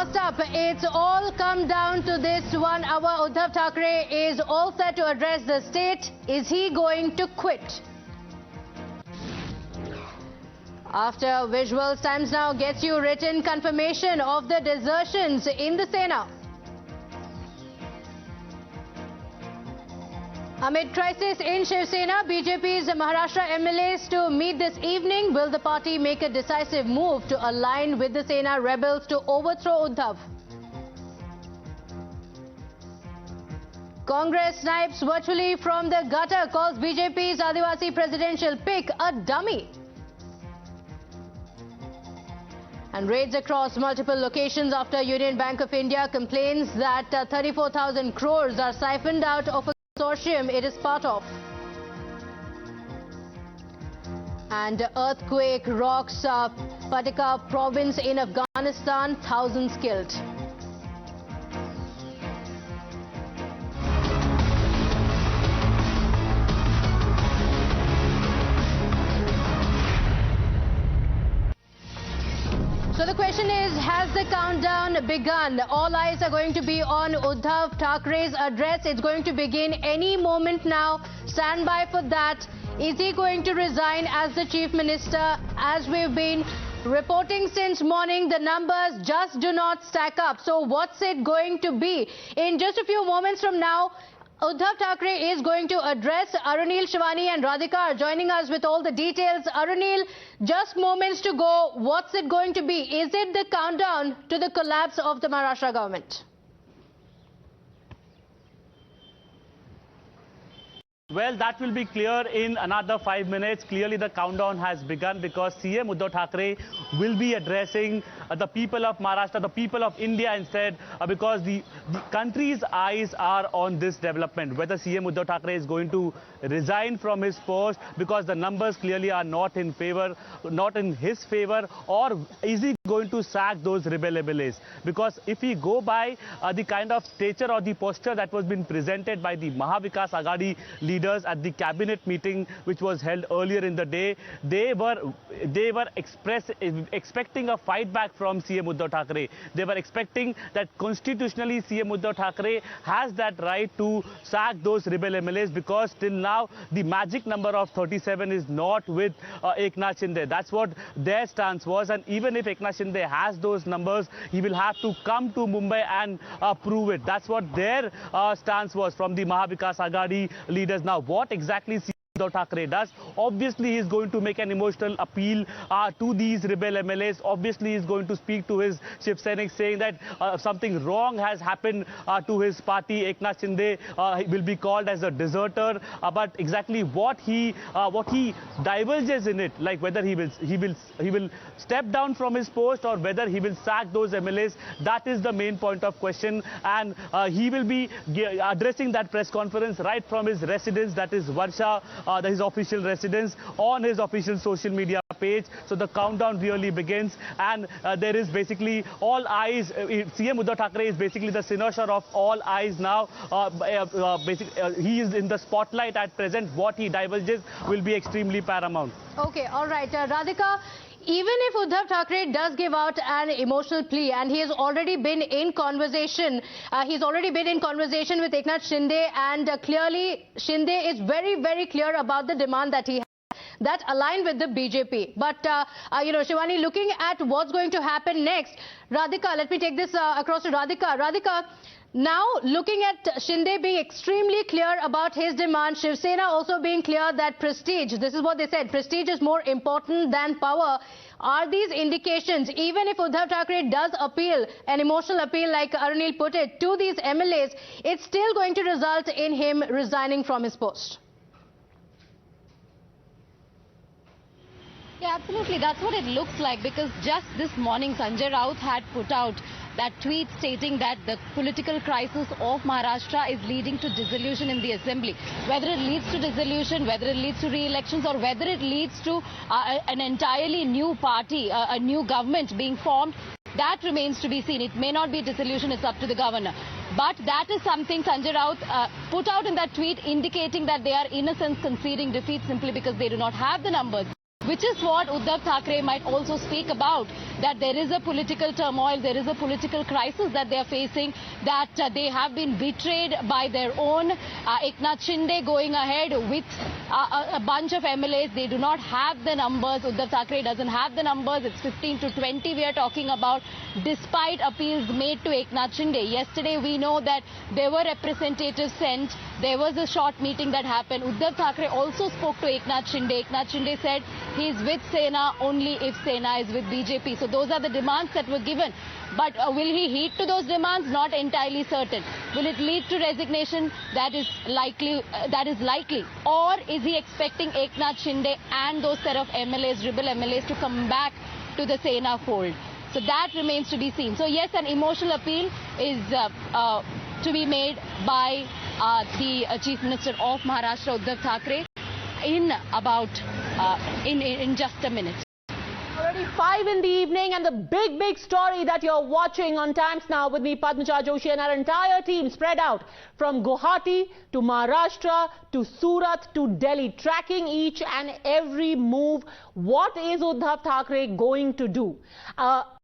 First up, it's all come down to this 1 hour. Uddhav Thackeray is all set to address the state. Is he going to quit? After visuals, Times Now gets you written confirmation of the desertions in the Sena. Amid crisis in Shiv Sena, BJP's Maharashtra MLAs to meet this evening. Will the party make a decisive move to align with the Sena rebels to overthrow Uddhav? Congress snipes virtually from the gutter, calls BJP's Adivasi presidential pick a dummy. And raids across multiple locations after Union Bank of India complains that 34,000 crores are siphoned out of a consortium it is part of. And earthquake rocks Patika province in Afghanistan, thousands killed. So the question is, has the countdown begun? All eyes are going to be on Uddhav Thackeray's address. It's going to begin any moment now. Stand by for that. Is he going to resign as the Chief Minister? As we've been reporting since morning, the numbers just do not stack up. So what's it going to be? In just a few moments from now, Uddhav Thackeray is going to address. Arunil, Shivani and Radhika are joining us with all the details. Arunil, just moments to go. What's it going to be? Is it the countdown to the collapse of the Maharashtra government? Well, that will be clear in another 5 minutes. Clearly, the countdown has begun because CM Uddhav Thackeray will be addressing the people of Maharashtra, the people of India instead, because the country's eyes are on this development. Whether CM Uddhav Thackeray is going to resign from his post because the numbers clearly are not in favor, not in his favor, or is he going to sack those rebel MLAs? Because if we go by the kind of stature or the posture that was being presented by the Mahavikas Aghadi leaders at the cabinet meeting which was held earlier in the day, they were expecting a fight back from CM Uddhav Thackeray. They were expecting that constitutionally CM Uddhav Thackeray has that right to sack those rebel MLAs, because till now the magic number of 37 is not with Eknath Shinde. That's what their stance was, and even if Eknath Shinde has those numbers, he will have to come to Mumbai and prove it. That's what their stance was from the Mahavikas Aghadi leaders. Now, what exactly Uddhav Thackeray does? Obviously, he is going to make an emotional appeal to these rebel MLAs. Obviously, he is going to speak to his Shiv Sainik, saying that something wrong has happened to his party. Eknath Shinde will be called as a deserter. But exactly what he diverges in it, like whether he will step down from his post or whether he will sack those MLAs, that is the main point of question. And he will be addressing that press conference right from his residence, that is Varsha. His official residence, on his official social media page. So the countdown really begins, and there is basically all eyes. CM Uddhav Thackeray is basically the cynosure of all eyes now. He is in the spotlight at present. What he divulges will be extremely paramount. Okay, all right. Radhika, even if Uddhav Thackeray does give out an emotional plea, and he has already been in conversation, with Eknath Shinde, and clearly Shinde is very, very clear about the demand that he has that align with the BJP. But, Shivani, looking at what's going to happen next, Radhika, let me take this across to Radhika. Radhika, now, looking at Shinde being extremely clear about his demand, Shiv Sena also being clear that prestige, this is what they said, prestige is more important than power. Are these indications, even if Uddhav Thackeray does appeal, an emotional appeal like Arunil put it, to these MLAs, it's still going to result in him resigning from his post? Yeah, absolutely. That's what it looks like, because just this morning Sanjay Raut had put out that tweet stating that the political crisis of Maharashtra is leading to dissolution in the assembly. Whether it leads to dissolution, whether it leads to re-elections, or whether it leads to an entirely new party, a new government being formed, that remains to be seen. It may not be dissolution, it's up to the governor. But that is something Sanjay Raut put out in that tweet, indicating that they are in a sense conceding defeat simply because they do not have the numbers. which is what Uddhav Thackeray might also speak about, that there is a political turmoil, there is a political crisis that they are facing, that they have been betrayed by their own. Eknath Shinde going ahead with a bunch of MLAs. They do not have the numbers. Uddhav Thackeray doesn't have the numbers. It's 15 to 20 we are talking about, despite appeals made to Eknath Shinde. Yesterday we know that there were representatives sent. There was a short meeting that happened. Uddhav Thackeray also spoke to Eknath Shinde. Eknath Shinde said he is with Sena only if Sena is with BJP. So those are the demands that were given. But will he heed to those demands? Not entirely certain. Will it lead to resignation? That is likely. Or is he expecting Eknath Shinde and those set of MLAs, rebel MLAs, to come back to the Sena fold? So that remains to be seen. So yes, an emotional appeal is to be made by the Chief Minister of Maharashtra, Uddhav Thackeray, in just a minute. Already 5 in the evening, and the big story that you're watching on Times Now with me, Padmaja Joshi, and our entire team spread out from Guwahati to Maharashtra to Surat to Delhi, tracking each and every move. What is Uddhav Thackeray going to do?